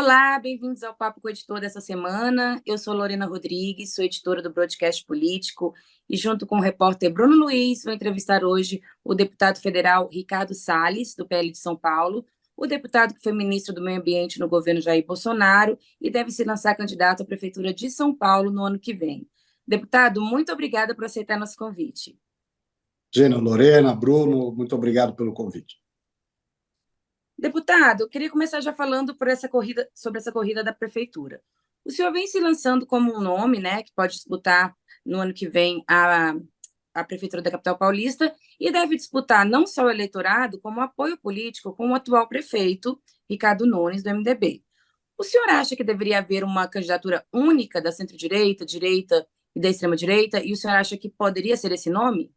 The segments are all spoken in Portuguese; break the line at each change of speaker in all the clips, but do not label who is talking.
Olá, bem-vindos ao Papo com o Editor dessa semana. Eu sou Lorena Rodrigues, sou editora do Broadcast Político e, junto com o repórter Bruno Luiz, vou entrevistar hoje o deputado federal Ricardo Salles, do PL de São Paulo, o deputado que foi ministro do Meio Ambiente no governo Jair Bolsonaro e deve se lançar candidato à Prefeitura de São Paulo no ano que vem. Deputado, muito obrigada por aceitar nosso convite.
Gina, Lorena, Bruno, muito obrigado pelo convite.
Deputado, eu queria começar já falando sobre essa corrida da prefeitura. O senhor vem se lançando como um nome, né, que pode disputar no ano que vem a prefeitura da capital paulista e deve disputar não só o eleitorado, como apoio político com o atual prefeito, Ricardo Nunes, do MDB. O senhor acha que deveria haver uma candidatura única da centro-direita, direita e da extrema-direita, e o senhor acha que poderia ser esse nome?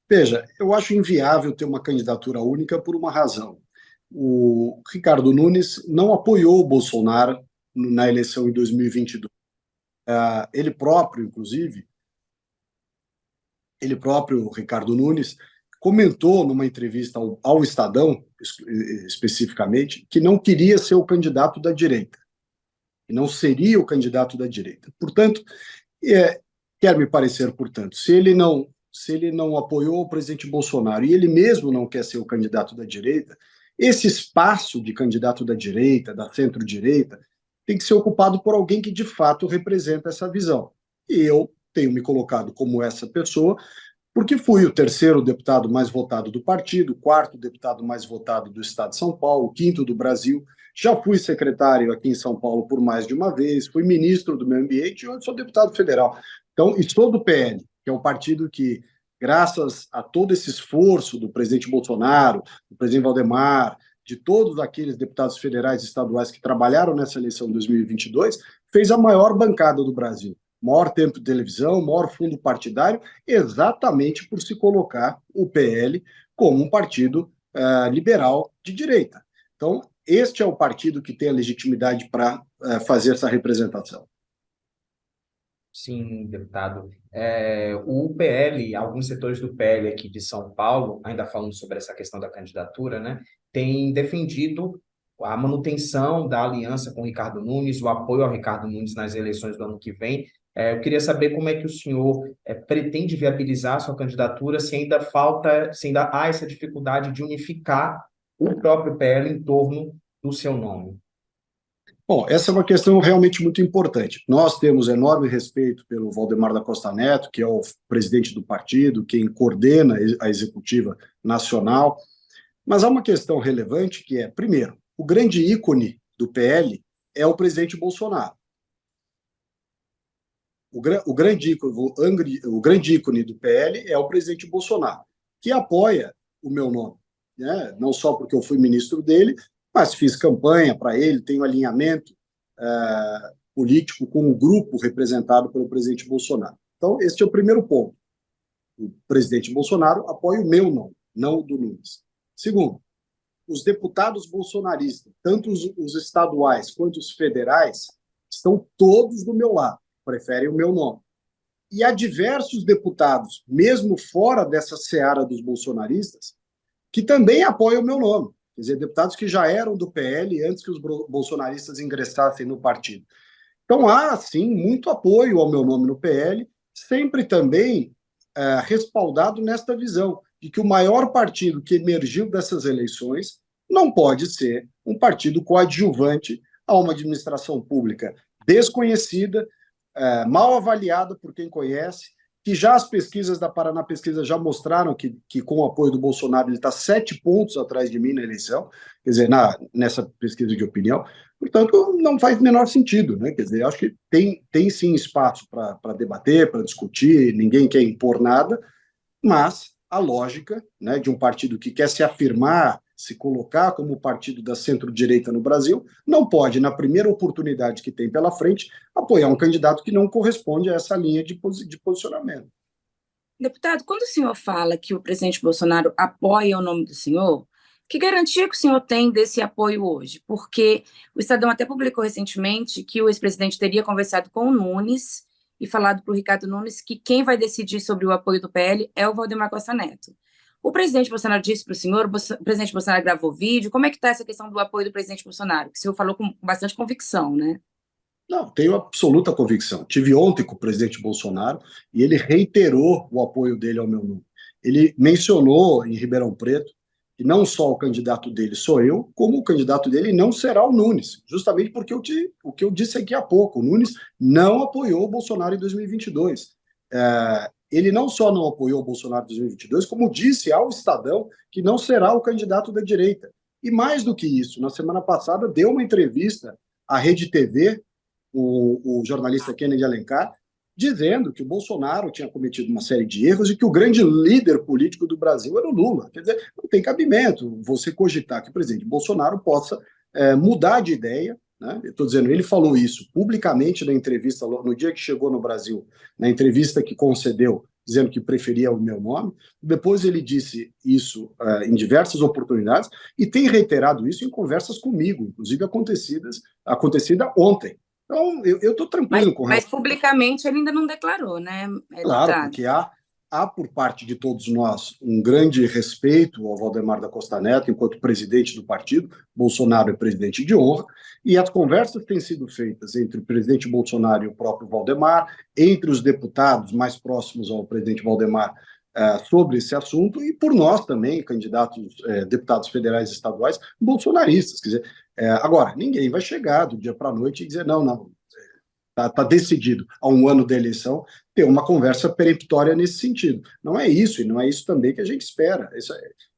Veja, eu acho inviável ter uma candidatura única por uma razão. O Ricardo Nunes não apoiou o Bolsonaro na eleição em 2022. Ele próprio, inclusive, Ricardo Nunes, comentou numa entrevista ao Estadão, especificamente, que não queria ser o candidato da direita, que não seria o candidato da direita. Portanto, quer me parecer, portanto, se ele não apoiou o presidente Bolsonaro e ele mesmo não quer ser o candidato da direita, esse espaço de candidato da direita, da centro-direita, tem que ser ocupado por alguém que de fato representa essa visão. E eu tenho me colocado como essa pessoa, porque fui o terceiro deputado mais votado do partido, o quarto deputado mais votado do estado de São Paulo, o quinto do Brasil. Já fui secretário aqui em São Paulo por mais de uma vez, fui ministro do Meio Ambiente e hoje sou deputado federal. Então, estou do PL, que é um partido que, graças a todo esse esforço do presidente Bolsonaro, do presidente Valdemar, de todos aqueles deputados federais e estaduais que trabalharam nessa eleição de 2022, fez a maior bancada do Brasil. Maior tempo de televisão, maior fundo partidário, exatamente por se colocar o PL como um partido liberal de direita. Então, este é o partido que tem a legitimidade para fazer essa representação.
Sim, deputado. O PL, alguns setores do PL aqui de São Paulo, ainda falando sobre essa questão da candidatura, né, tem defendido a manutenção da aliança com o Ricardo Nunes, o apoio ao Ricardo Nunes nas eleições do ano que vem. Eu queria saber como é que o senhor pretende viabilizar a sua candidatura, se ainda há essa dificuldade de unificar o próprio PL em torno do seu nome.
Bom, essa é uma questão realmente muito importante. Nós temos enorme respeito pelo Valdemar da Costa Neto, que é o presidente do partido, quem coordena a executiva nacional, mas há uma questão relevante que é, primeiro, o grande ícone do PL é o presidente Bolsonaro. O grande ícone do PL é o presidente Bolsonaro, que apoia o meu nome, né? Não só porque eu fui ministro dele, mas fiz campanha para ele, tenho alinhamento político com o grupo representado pelo presidente Bolsonaro. Então, este é o primeiro ponto. O presidente Bolsonaro apoia o meu nome, não o do Nunes. Segundo, os deputados bolsonaristas, tanto os estaduais quanto os federais, estão todos do meu lado, preferem o meu nome. E há diversos deputados, mesmo fora dessa seara dos bolsonaristas, que também apoiam o meu nome. Quer dizer, deputados que já eram do PL antes que os bolsonaristas ingressassem no partido. Então, há, sim, muito apoio ao meu nome no PL, sempre também respaldado nesta visão de que o maior partido que emergiu dessas eleições não pode ser um partido coadjuvante a uma administração pública desconhecida, mal avaliada por quem conhece, que já as pesquisas da Paraná Pesquisa já mostraram que com o apoio do Bolsonaro ele está 7 pontos atrás de mim na eleição, quer dizer, nessa pesquisa de opinião. Portanto, não faz o menor sentido, né? Quer dizer, acho que tem sim espaço para debater, para discutir, ninguém quer impor nada, mas a lógica, né, de um partido que quer se afirmar, se colocar como partido da centro-direita no Brasil, não pode, na primeira oportunidade que tem pela frente, apoiar um candidato que não corresponde a essa linha de posicionamento.
Deputado, quando o senhor fala que o presidente Bolsonaro apoia o nome do senhor, que garantia que o senhor tem desse apoio hoje? Porque o Estadão até publicou recentemente que o ex-presidente teria conversado com o Nunes e falado para o Ricardo Nunes que quem vai decidir sobre o apoio do PL é o Valdemar Costa Neto. O presidente Bolsonaro disse para o senhor, o presidente Bolsonaro gravou vídeo, como é que está essa questão do apoio do presidente Bolsonaro? Que o senhor falou com bastante convicção, né?
Não, tenho absoluta convicção. Tive ontem com o presidente Bolsonaro e ele reiterou o apoio dele ao meu nome. Ele mencionou em Ribeirão Preto que não só o candidato dele sou eu, como o candidato dele não será o Nunes, justamente porque o que eu disse aqui há pouco, o Nunes não apoiou o Bolsonaro em 2022. Ele não só não apoiou o Bolsonaro em 2022, como disse ao Estadão que não será o candidato da direita. E mais do que isso, na semana passada deu uma entrevista à Rede TV, o jornalista Kennedy Alencar, dizendo que o Bolsonaro tinha cometido uma série de erros e que o grande líder político do Brasil era o Lula. Quer dizer, não tem cabimento você cogitar que o presidente Bolsonaro possa mudar de ideia, né? Eu estou dizendo, ele falou isso publicamente na entrevista, no dia que chegou no Brasil, na entrevista que concedeu, dizendo que preferia o meu nome. Depois ele disse isso em diversas oportunidades e tem reiterado isso em conversas comigo, inclusive acontecida ontem. Então, eu estou tranquilo com
Mas publicamente ele ainda não declarou, né,
Claro,
deputado?
porque há por parte de todos nós um grande respeito ao Valdemar da Costa Neto enquanto presidente do partido. Bolsonaro é presidente de honra, e as conversas têm sido feitas entre o presidente Bolsonaro e o próprio Valdemar, entre os deputados mais próximos ao presidente Valdemar, sobre esse assunto, e por nós também, candidatos, deputados federais e estaduais, bolsonaristas. Quer dizer, agora, ninguém vai chegar do dia para a noite e dizer, não, está decidido, a um ano da eleição, ter uma conversa peremptória nesse sentido. Não é isso, e não é isso também que a gente espera.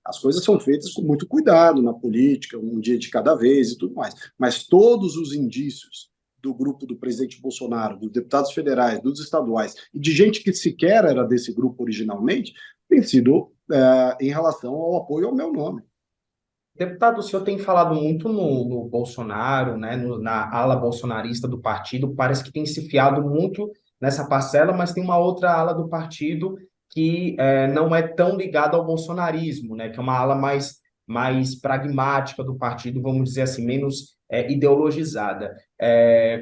As coisas são feitas com muito cuidado na política, um dia de cada vez e tudo mais. Mas todos os indícios do grupo do presidente Bolsonaro, dos deputados federais, dos estaduais, e de gente que sequer era desse grupo originalmente, tem sido em relação ao apoio ao meu nome.
Deputado, o senhor tem falado muito no Bolsonaro, né, na ala bolsonarista do partido, parece que tem se fiado muito nessa parcela, mas tem uma outra ala do partido que não é tão ligada ao bolsonarismo, né, que é uma ala mais pragmática do partido, vamos dizer assim, menos ideologizada.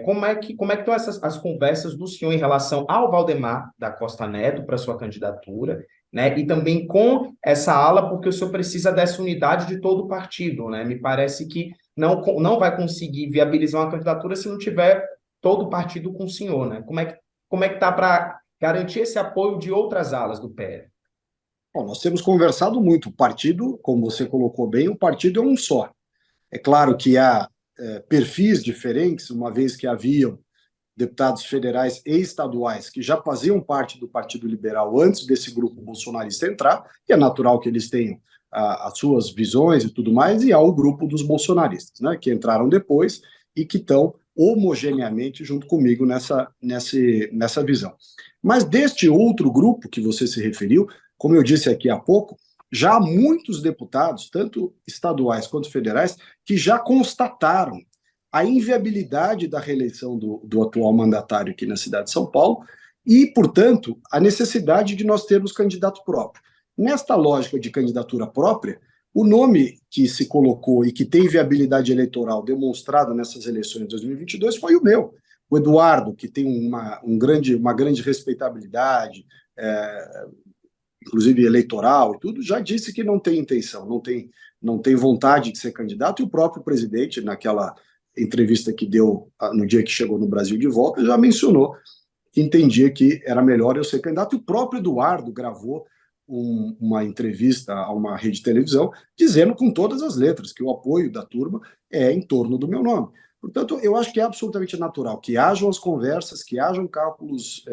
Como é que estão as conversas do senhor em relação ao Valdemar da Costa Neto para sua candidatura, né? E também com essa ala, porque o senhor precisa dessa unidade de todo o partido, né? Me parece que não vai conseguir viabilizar uma candidatura se não tiver todo o partido com o senhor, né? Como é que está para garantir esse apoio de outras alas do PL?
Bom, nós temos conversado muito. O partido, como você colocou bem, o partido é um só. É claro que há perfis diferentes, uma vez que haviam deputados federais e estaduais que já faziam parte do Partido Liberal antes desse grupo bolsonarista entrar, e é natural que eles tenham as suas visões e tudo mais, e há o grupo dos bolsonaristas, né, que entraram depois e que estão homogeneamente junto comigo nessa visão. Mas deste outro grupo que você se referiu, como eu disse aqui há pouco, já há muitos deputados, tanto estaduais quanto federais, que já constataram a inviabilidade da reeleição do atual mandatário aqui na cidade de São Paulo e, portanto, a necessidade de nós termos candidato próprio. Nesta lógica de candidatura própria, o nome que se colocou e que tem viabilidade eleitoral demonstrada nessas eleições de 2022 foi o meu. O Eduardo, que tem uma grande respeitabilidade, inclusive eleitoral e tudo, já disse que não tem intenção, não tem vontade de ser candidato, e o próprio presidente, naquela entrevista que deu no dia que chegou no Brasil de volta, já mencionou que entendia que era melhor eu ser candidato, e o próprio Eduardo gravou uma entrevista a uma rede de televisão dizendo com todas as letras que o apoio da turma é em torno do meu nome. Portanto, eu acho que é absolutamente natural que hajam as conversas, que hajam cálculos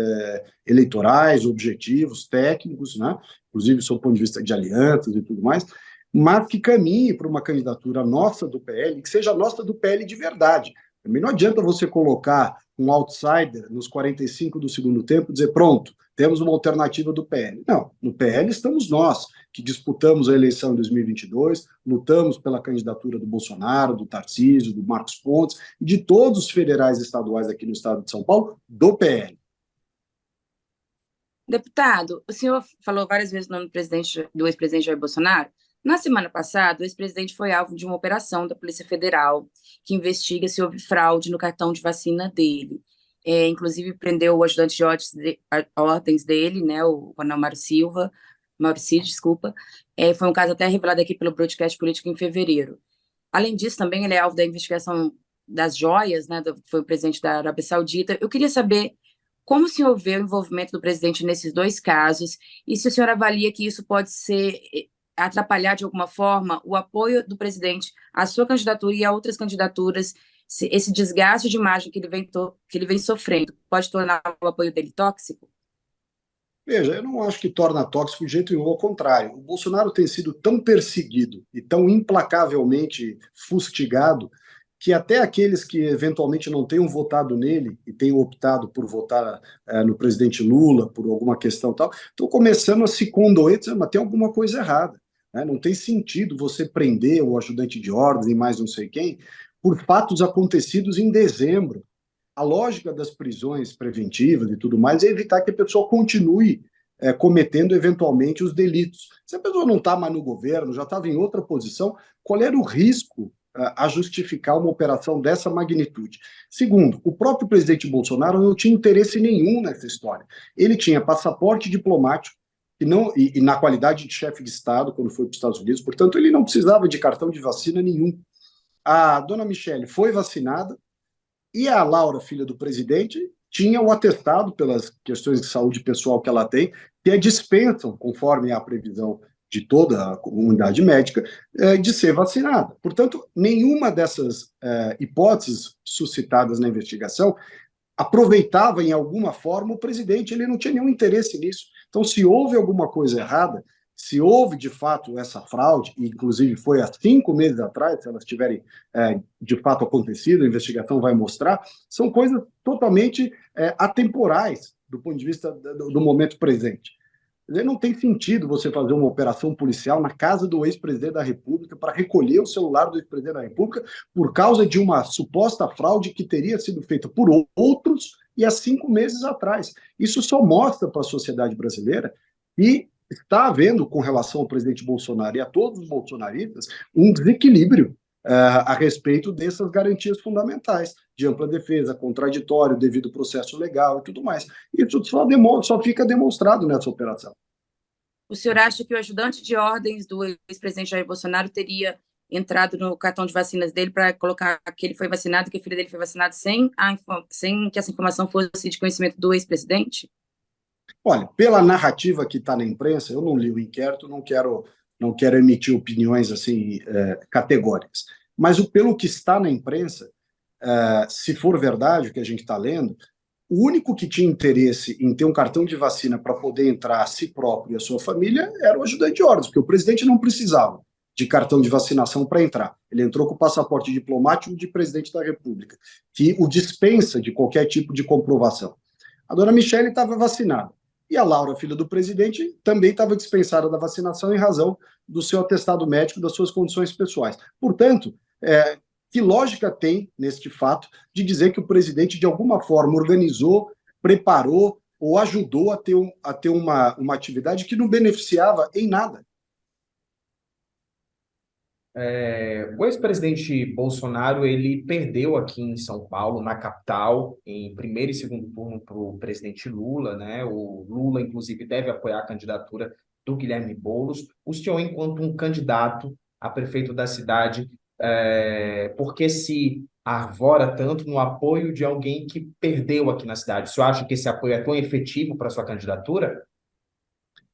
eleitorais, objetivos, técnicos, né? Inclusive sob o ponto de vista de alianças e tudo mais, mas que caminhe para uma candidatura nossa do PL, que seja nossa do PL de verdade. Também não adianta você colocar um outsider nos 45 do segundo tempo e dizer, pronto, temos uma alternativa do PL. Não, no PL estamos nós, que disputamos a eleição em 2022, lutamos pela candidatura do Bolsonaro, do Tarcísio, do Marcos Pontes, e de todos os federais e estaduais aqui no estado de São Paulo, do PL.
Deputado, o senhor falou várias vezes o nome do ex-presidente Jair Bolsonaro. Na semana passada, o ex-presidente foi alvo de uma operação da Polícia Federal que investiga se houve fraude no cartão de vacina dele. Inclusive, prendeu o ajudante de ordens dele, né, o Coronel Mário Silva, Mauricide, desculpa, foi um caso até revelado aqui pelo Broadcast Político em fevereiro. Além disso, também ele é alvo da investigação das joias, né, foi o presidente da Arábia Saudita. Eu queria saber como o senhor vê o envolvimento do presidente nesses dois casos e se o senhor avalia que isso pode atrapalhar de alguma forma o apoio do presidente à sua candidatura e a outras candidaturas, esse desgaste de imagem que ele vem sofrendo pode tornar o apoio dele tóxico?
Veja, eu não acho que torna tóxico de jeito nenhum, ao contrário. O Bolsonaro tem sido tão perseguido e tão implacavelmente fustigado que até aqueles que eventualmente não tenham votado nele e tenham optado por votar no presidente Lula por alguma questão tal, estão começando a se condoer, dizendo, mas tem alguma coisa errada. Né? Não tem sentido você prender o ajudante de ordem e mais não sei quem por fatos acontecidos em dezembro. A lógica das prisões preventivas e tudo mais é evitar que a pessoa continue cometendo eventualmente os delitos. Se a pessoa não está mais no governo, já estava em outra posição, qual era o risco a justificar uma operação dessa magnitude? Segundo, o próprio presidente Bolsonaro não tinha interesse nenhum nessa história. Ele tinha passaporte diplomático e na qualidade de chefe de Estado, quando foi para os Estados Unidos, portanto, ele não precisava de cartão de vacina nenhum. A dona Michele foi vacinada, e a Laura, filha do presidente, tinha o atestado, pelas questões de saúde pessoal que ela tem, que dispensam, conforme a previsão de toda a comunidade médica, de ser vacinada. Portanto, nenhuma dessas hipóteses suscitadas na investigação aproveitava em alguma forma o presidente, ele não tinha nenhum interesse nisso. Então, se houve alguma coisa errada, se houve de fato essa fraude, e inclusive foi há 5 meses atrás, se elas tiverem de fato acontecido, a investigação vai mostrar, são coisas totalmente atemporais do ponto de vista do momento presente. Não tem sentido você fazer uma operação policial na casa do ex-presidente da República para recolher o celular do ex-presidente da República por causa de uma suposta fraude que teria sido feita por outros e há 5 meses atrás. Isso só mostra para a sociedade brasileira que está havendo, com relação ao presidente Bolsonaro e a todos os bolsonaristas, um desequilíbrio a respeito dessas garantias fundamentais, de ampla defesa, contraditório, devido processo legal e tudo mais. Isso só fica demonstrado nessa operação.
O senhor acha que o ajudante de ordens do ex-presidente Jair Bolsonaro teria entrado no cartão de vacinas dele para colocar que ele foi vacinado, que a filha dele foi vacinada, sem que essa informação fosse de conhecimento do ex-presidente?
Olha, pela narrativa que está na imprensa, eu não li o inquérito, não quero emitir opiniões assim categóricas. Mas pelo que está na imprensa, se for verdade o que a gente está lendo, o único que tinha interesse em ter um cartão de vacina para poder entrar a si próprio e a sua família era o ajudante de ordens, porque o presidente não precisava de cartão de vacinação para entrar. Ele entrou com o passaporte diplomático de presidente da República, que o dispensa de qualquer tipo de comprovação. A dona Michele estava vacinada. E a Laura, filha do presidente, também estava dispensada da vacinação em razão do seu atestado médico, das suas condições pessoais. Portanto, que lógica tem neste fato de dizer que o presidente, de alguma forma, organizou, preparou ou ajudou a ter uma atividade que não beneficiava em nada?
O ex-presidente Bolsonaro, ele perdeu aqui em São Paulo, na capital, em primeiro e segundo turno para o presidente Lula, né? O Lula, inclusive, deve apoiar a candidatura do Guilherme Boulos. O senhor, enquanto um candidato a prefeito da cidade, por que se arvora tanto no apoio de alguém que perdeu aqui na cidade? O senhor acha que esse apoio é tão efetivo para a sua candidatura?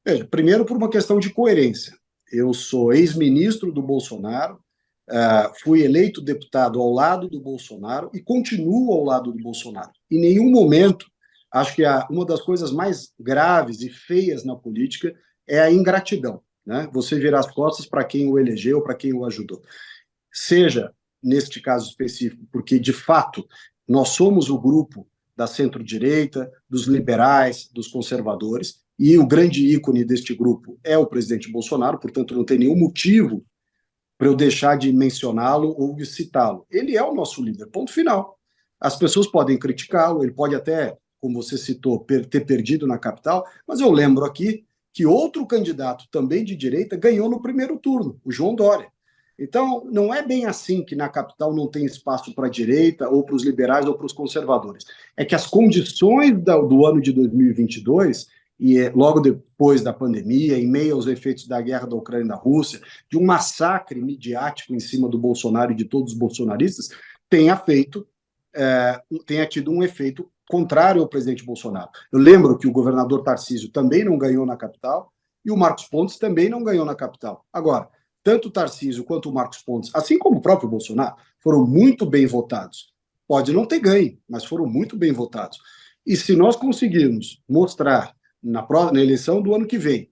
Veja, primeiro por uma questão de coerência. Eu sou ex-ministro do Bolsonaro, fui eleito deputado ao lado do Bolsonaro e continuo ao lado do Bolsonaro. Em nenhum momento, acho que uma das coisas mais graves e feias na política é a ingratidão, né? Você virar as costas para quem o elegeu, para quem o ajudou. Seja, neste caso específico, porque, de fato, nós somos o grupo da centro-direita, dos liberais, dos conservadores, e o grande ícone deste grupo é o presidente Bolsonaro, portanto, não tem nenhum motivo para eu deixar de mencioná-lo ou de citá-lo. Ele é o nosso líder, ponto final. As pessoas podem criticá-lo, ele pode até, como você citou, ter perdido na capital, mas eu lembro aqui que outro candidato, também de direita, ganhou no primeiro turno, o João Dória. Então, não é bem assim que na capital não tem espaço para a direita, ou para os liberais, ou para os conservadores. É que as condições do ano de 2022 e logo depois da pandemia, em meio aos efeitos da guerra da Ucrânia e da Rússia, de um massacre midiático em cima do Bolsonaro e de todos os bolsonaristas, tenha tido um efeito contrário ao presidente Bolsonaro. Eu lembro que o governador Tarcísio também não ganhou na capital e o Marcos Pontes também não ganhou na capital. Agora, tanto o Tarcísio quanto o Marcos Pontes, assim como o próprio Bolsonaro, foram muito bem votados. Pode não ter ganho, mas foram muito bem votados. E se nós conseguirmos mostrar na eleição do ano que vem,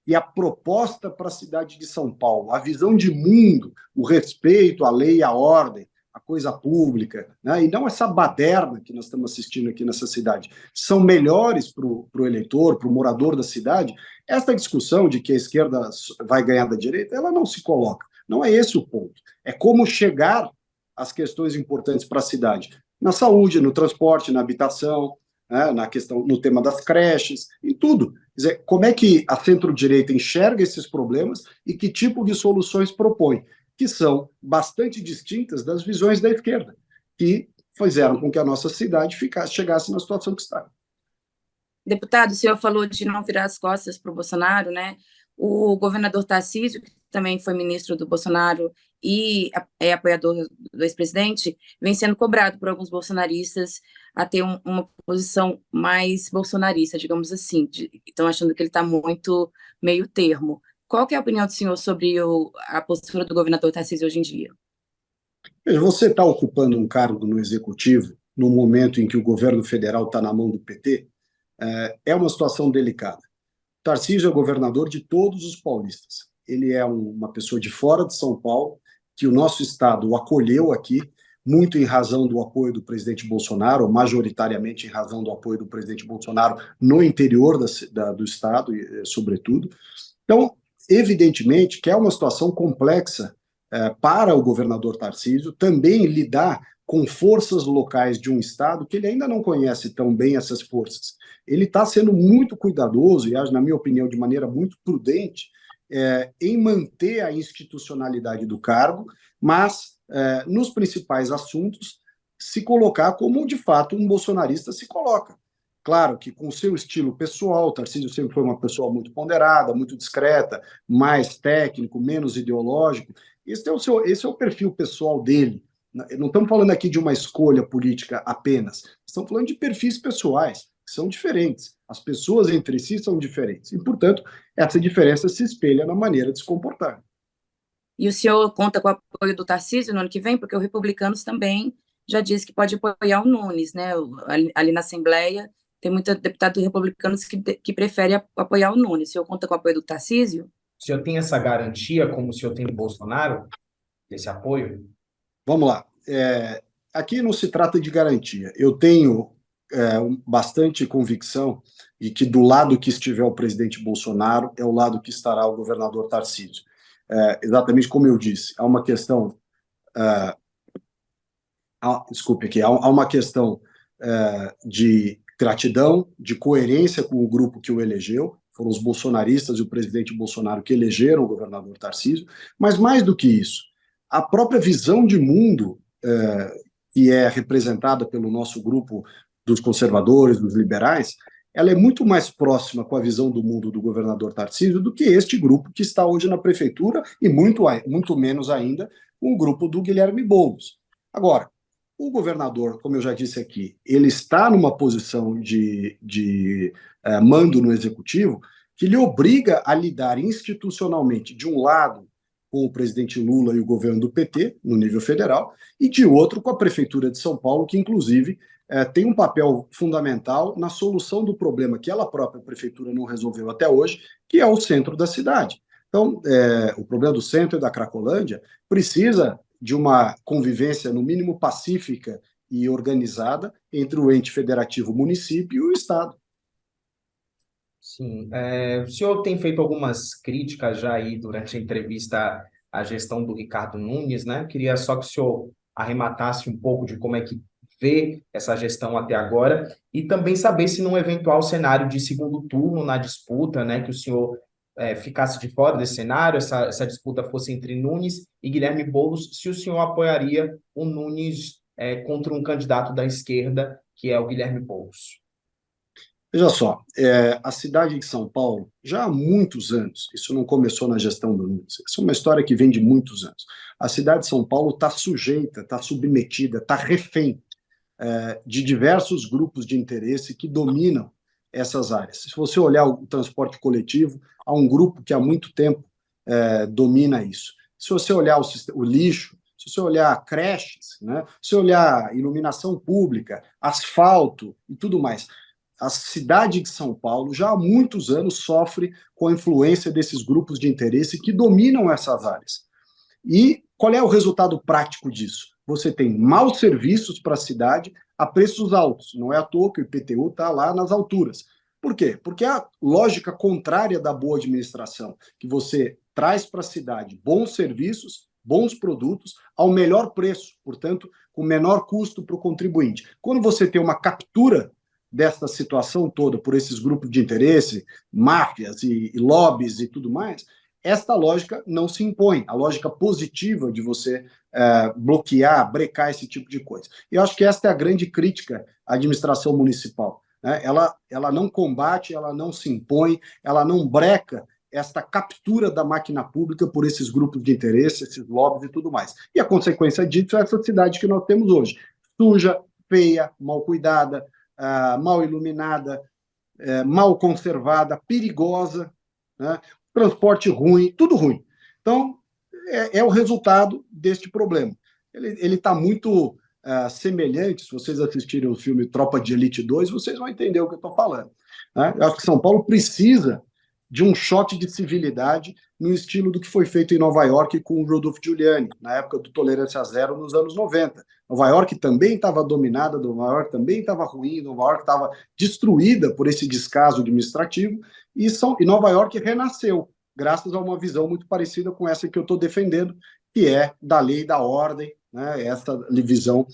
e a proposta para a cidade de São Paulo, a visão de mundo, o respeito à lei e à ordem, a coisa pública, né? E não essa baderna que nós estamos assistindo aqui nessa cidade, são melhores para o eleitor, para o morador da cidade. Esta discussão de que a esquerda vai ganhar da direita, ela não se coloca. Não é esse o ponto. É como chegar às questões importantes para a cidade. Na saúde, no transporte, na habitação, né? Na questão, no tema das creches, em tudo. Quer dizer, como é que a centro-direita enxerga esses problemas e que tipo de soluções propõe, que são bastante distintas das visões da esquerda, que fizeram com que a nossa cidade chegasse na situação que está.
Deputado, o senhor falou de não virar as costas para o Bolsonaro, né? O governador Tarcísio, que também foi ministro do Bolsonaro e é apoiador do ex-presidente, vem sendo cobrado por alguns bolsonaristas a ter uma posição mais bolsonarista, digamos assim. Estão achando que ele está muito meio termo. Qual que é a opinião do senhor sobre a postura do governador Tarcísio hoje em dia?
Veja, você está ocupando um cargo no executivo no momento em que o governo federal está na mão do PT, é uma situação delicada. Tarcísio é governador de todos os paulistas. Ele é uma pessoa de fora de São Paulo, que o nosso estado o acolheu aqui, muito em razão do apoio do presidente Bolsonaro, ou majoritariamente em razão do apoio do presidente Bolsonaro no interior do estado, sobretudo. Então, evidentemente que é uma situação complexa para o governador Tarcísio também lidar com forças locais de um estado que ele ainda não conhece tão bem essas forças. Ele está sendo muito cuidadoso, e na minha opinião, de maneira muito prudente, em manter a institucionalidade do cargo, mas nos principais assuntos se colocar como, de fato, um bolsonarista se coloca. Claro que com o seu estilo pessoal, o Tarcísio sempre foi uma pessoa muito ponderada, muito discreta, mais técnico, menos ideológico. Esse é o perfil pessoal dele. Não estamos falando aqui de uma escolha política apenas, estamos falando de perfis pessoais, que são diferentes. As pessoas entre si são diferentes. E, portanto, essa diferença se espelha na maneira de se comportar.
E o senhor conta com o apoio do Tarcísio no ano que vem? Porque o Republicanos também já disse que pode apoiar o Nunes, né? Ali na Assembleia, tem muitos deputados republicanos que preferem apoiar o Nunes. O senhor conta com o apoio do Tarcísio?
O senhor tem essa garantia, como o senhor tem do Bolsonaro, desse apoio?
Vamos lá. Aqui não se trata de garantia. Eu tenho bastante convicção de que do lado que estiver o presidente Bolsonaro é o lado que estará o governador Tarcísio. Exatamente como eu disse, há uma questão, desculpe aqui, há uma questão de gratidão, de coerência com o grupo que o elegeu, foram os bolsonaristas e o presidente Bolsonaro que elegeram o governador Tarcísio, mas mais do que isso, a própria visão de mundo que é representada pelo nosso grupo dos conservadores, dos liberais, ela é muito mais próxima com a visão do mundo do governador Tarcísio do que este grupo que está hoje na prefeitura e muito menos ainda com o grupo do Guilherme Boulos. Agora, o governador, como eu já disse aqui, ele está numa posição de mando no executivo que lhe obriga a lidar institucionalmente, de um lado, com o presidente Lula e o governo do PT, no nível federal, e de outro com a Prefeitura de São Paulo, que, inclusive, tem um papel fundamental na solução do problema que ela própria, a Prefeitura, não resolveu até hoje, que é o centro da cidade. Então, o problema do centro e da Cracolândia precisa de uma convivência, no mínimo, pacífica e organizada entre o ente federativo, município e o Estado.
Sim. O senhor tem feito algumas críticas já aí durante a entrevista à gestão do Ricardo Nunes, né? Queria só que o senhor arrematasse um pouco de como é que vê essa gestão até agora e também saber se num eventual cenário de segundo turno na disputa, né, que o senhor ficasse de fora desse cenário, essa disputa fosse entre Nunes e Guilherme Boulos, se o senhor apoiaria o Nunes contra um candidato da esquerda, que é o Guilherme Boulos.
Veja só, a cidade de São Paulo, já há muitos anos, isso não começou na gestão do Nunes, isso é uma história que vem de muitos anos. A cidade de São Paulo está sujeita, está submetida, está refém de diversos grupos de interesse que dominam essas áreas. Se você olhar o transporte coletivo, há um grupo que há muito tempo domina isso. Se você olhar o lixo, se você olhar creches, né? Se você olhar iluminação pública, asfalto e tudo mais, a cidade de São Paulo já há muitos anos sofre com a influência desses grupos de interesse que dominam essas áreas. E qual é o resultado prático disso? Você tem maus serviços para a cidade a preços altos. Não é à toa que o IPTU está lá nas alturas. Por quê? Porque a lógica contrária da boa administração, que você traz para a cidade bons serviços, bons produtos, ao melhor preço, portanto, com menor custo para o contribuinte. Quando você tem uma captura dessa situação toda por esses grupos de interesse, máfias e lobbies e tudo mais, esta lógica não se impõe, a lógica positiva de você bloquear, brecar esse tipo de coisa. E eu acho que esta é a grande crítica à administração municipal. Né? Ela não combate, ela não se impõe, ela não breca esta captura da máquina pública por esses grupos de interesse, esses lobbies e tudo mais. E a consequência disso é essa cidade que nós temos hoje. Suja, feia, mal cuidada, mal iluminada, mal conservada, perigosa, né? Transporte ruim, tudo ruim. Então, é o resultado deste problema. Ele está muito semelhante, se vocês assistirem o filme Tropa de Elite 2, vocês vão entender o que eu estou falando. Né? Eu acho que São Paulo precisa de um choque de civilidade no estilo do que foi feito em Nova York com o Rudolph Giuliani, na época do Tolerância Zero, nos anos 90. Nova York também estava dominada, Nova York também estava ruim, Nova York estava destruída por esse descaso administrativo, e Nova York renasceu, graças a uma visão muito parecida com essa que eu estou defendendo, que é da lei e da ordem, né, essa visão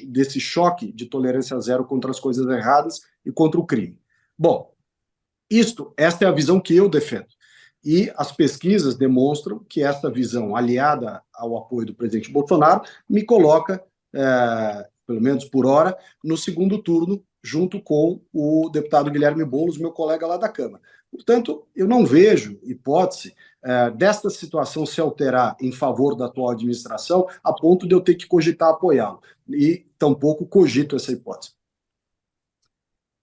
desse choque de tolerância zero contra as coisas erradas e contra o crime. Bom, esta é a visão que eu defendo. E as pesquisas demonstram que essa visão, aliada ao apoio do presidente Bolsonaro, me coloca, pelo menos por hora, no segundo turno, junto com o deputado Guilherme Boulos, meu colega lá da Câmara. Portanto, eu não vejo hipótese desta situação se alterar em favor da atual administração a ponto de eu ter que cogitar apoiá-lo. E tampouco cogito essa hipótese.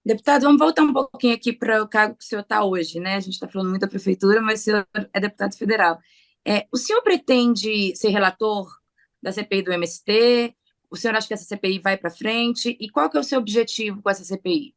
Deputado, vamos voltar um pouquinho aqui para o cargo que o senhor está hoje, né? A gente está falando muito da prefeitura, mas o senhor é deputado federal. O senhor pretende ser relator da CPI do MST? O senhor acha que essa CPI vai para frente? E qual que é o seu objetivo com essa CPI?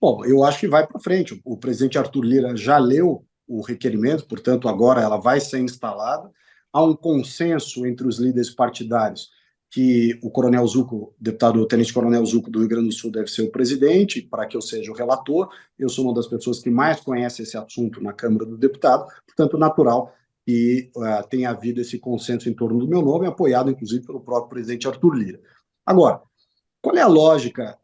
Bom, eu acho que vai para frente. O presidente Arthur Lira já leu o requerimento, portanto, agora ela vai ser instalada. Há um consenso entre os líderes partidários que o Coronel Zucco, deputado Tenente Coronel Zucco do Rio Grande do Sul, deve ser o presidente, para que eu seja o relator. Eu sou uma das pessoas que mais conhece esse assunto na Câmara do Deputado, portanto, natural que tenha havido esse consenso em torno do meu nome, apoiado, inclusive, pelo próprio presidente Arthur Lira. Agora, qual é a lógica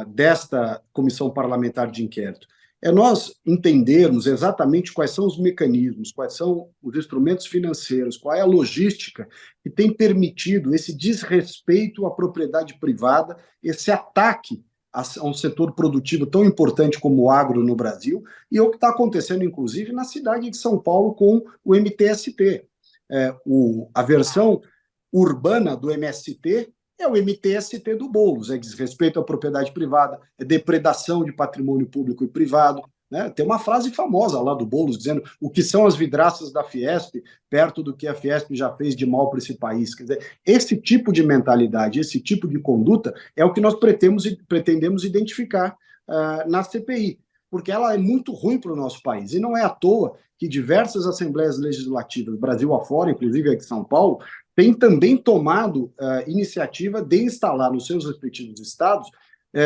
desta comissão parlamentar de inquérito? É nós entendermos exatamente quais são os mecanismos, quais são os instrumentos financeiros, qual é a logística que tem permitido esse desrespeito à propriedade privada, esse ataque a um setor produtivo tão importante como o agro no Brasil, e o que está acontecendo, inclusive, na cidade de São Paulo com o MTST. A versão urbana do MST é o MTST do Boulos, é desrespeito à propriedade privada, é depredação de patrimônio público e privado. Né? Tem uma frase famosa lá do Boulos dizendo o que são as vidraças da Fiesp perto do que a Fiesp já fez de mal para esse país. Quer dizer, esse tipo de mentalidade, esse tipo de conduta é o que nós pretendemos identificar na CPI, porque ela é muito ruim para o nosso país. E não é à toa que diversas assembleias legislativas, Brasil afora, inclusive aqui em São Paulo, tem também tomado iniciativa de instalar nos seus respectivos estados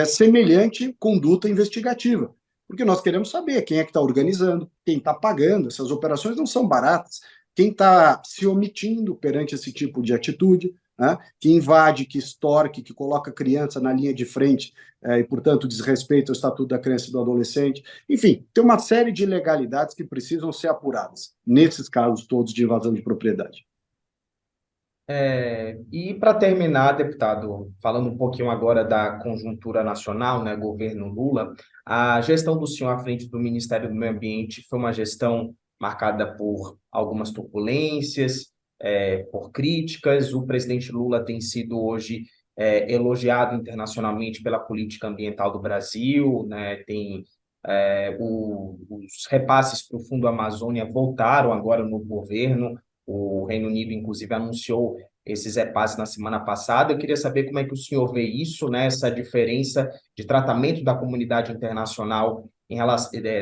semelhante conduta investigativa. Porque nós queremos saber quem é que está organizando, quem está pagando. Essas operações não são baratas. Quem está se omitindo perante esse tipo de atitude, né, que invade, que extorque, que coloca a criança na linha de frente e, portanto, desrespeita o Estatuto da Criança e do Adolescente. Enfim, tem uma série de ilegalidades que precisam ser apuradas, nesses casos todos de invasão de propriedade.
E para terminar, deputado, falando um pouquinho agora da conjuntura nacional, né, governo Lula, a gestão do senhor à frente do Ministério do Meio Ambiente foi uma gestão marcada por algumas turbulências, por críticas. O presidente Lula tem sido hoje elogiado internacionalmente pela política ambiental do Brasil, né, os repasses para o Fundo Amazônia voltaram agora no governo. O Reino Unido, inclusive, anunciou esses repasses na semana passada. Eu queria saber como é que o senhor vê isso, né, essa diferença de tratamento da comunidade internacional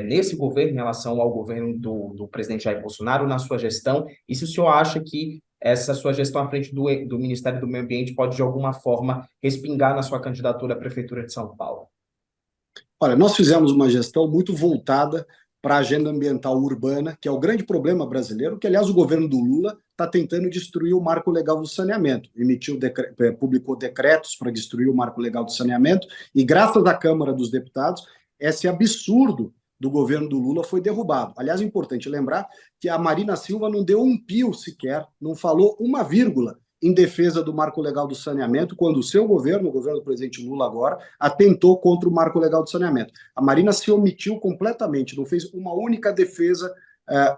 nesse governo em relação ao governo do presidente Jair Bolsonaro, na sua gestão, e se o senhor acha que essa sua gestão à frente do Ministério do Meio Ambiente pode, de alguma forma, respingar na sua candidatura à Prefeitura de São Paulo.
Olha, nós fizemos uma gestão muito voltada para a agenda ambiental urbana, que é o grande problema brasileiro, que, aliás, o governo do Lula está tentando destruir o marco legal do saneamento. Publicou decretos para destruir o marco legal do saneamento, e graças à Câmara dos Deputados, esse absurdo do governo do Lula foi derrubado. Aliás, é importante lembrar que a Marina Silva não deu um pio sequer, não falou uma vírgula em defesa do marco legal do saneamento, quando o seu governo, o governo do presidente Lula agora, atentou contra o marco legal do saneamento. A Marina se omitiu completamente, não fez uma única defesa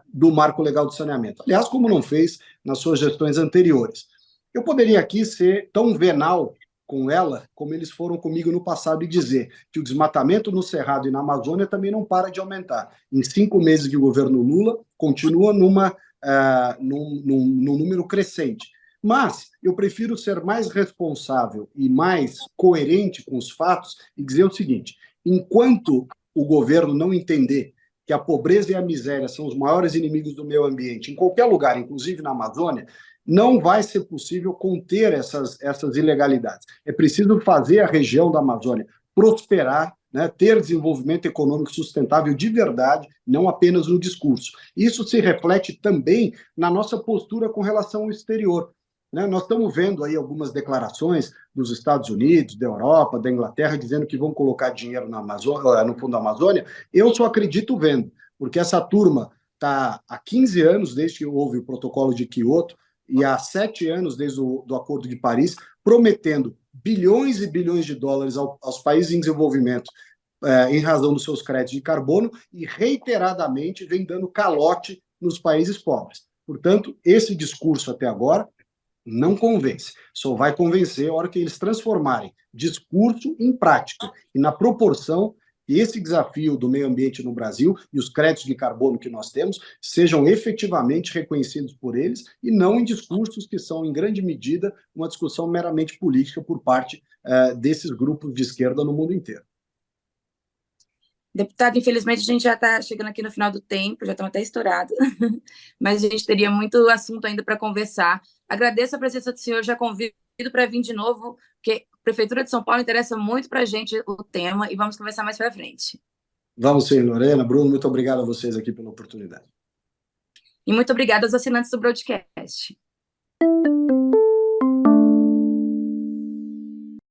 do marco legal do saneamento. Aliás, como não fez nas suas gestões anteriores. Eu poderia aqui ser tão venal com ela, como eles foram comigo no passado, e dizer que o desmatamento no Cerrado e na Amazônia também não para de aumentar. Em 5 meses de governo Lula, continua num número crescente. Mas eu prefiro ser mais responsável e mais coerente com os fatos e dizer o seguinte: enquanto o governo não entender que a pobreza e a miséria são os maiores inimigos do meio ambiente, em qualquer lugar, inclusive na Amazônia, não vai ser possível conter essas ilegalidades. É preciso fazer a região da Amazônia prosperar, né, ter desenvolvimento econômico sustentável de verdade, não apenas no discurso. Isso se reflete também na nossa postura com relação ao exterior. Nós estamos vendo aí algumas declarações dos Estados Unidos, da Europa, da Inglaterra, dizendo que vão colocar dinheiro no Fundo da Amazônia. Eu só acredito vendo, porque essa turma está há 15 anos, desde que houve o protocolo de Quioto, e há 7 anos, desde o Acordo de Paris, prometendo bilhões e bilhões de dólares aos países em desenvolvimento em razão dos seus créditos de carbono, e reiteradamente vem dando calote nos países pobres. Portanto, esse discurso até agora não convence, só vai convencer a hora que eles transformarem discurso em prática, e na proporção que esse desafio do meio ambiente no Brasil e os créditos de carbono que nós temos sejam efetivamente reconhecidos por eles, e não em discursos que são, em grande medida, uma discussão meramente política por parte desses grupos de esquerda no mundo inteiro.
Deputado, infelizmente a gente já está chegando aqui no final do tempo, já estamos até estourados, mas a gente teria muito assunto ainda para conversar. Agradeço a presença do senhor, já convido para vir de novo, porque a Prefeitura de São Paulo interessa muito para a gente o tema, e vamos conversar mais para frente.
Vamos sim, Lorena. Bruno, muito obrigado a vocês aqui pela oportunidade.
E muito obrigada aos assinantes do broadcast.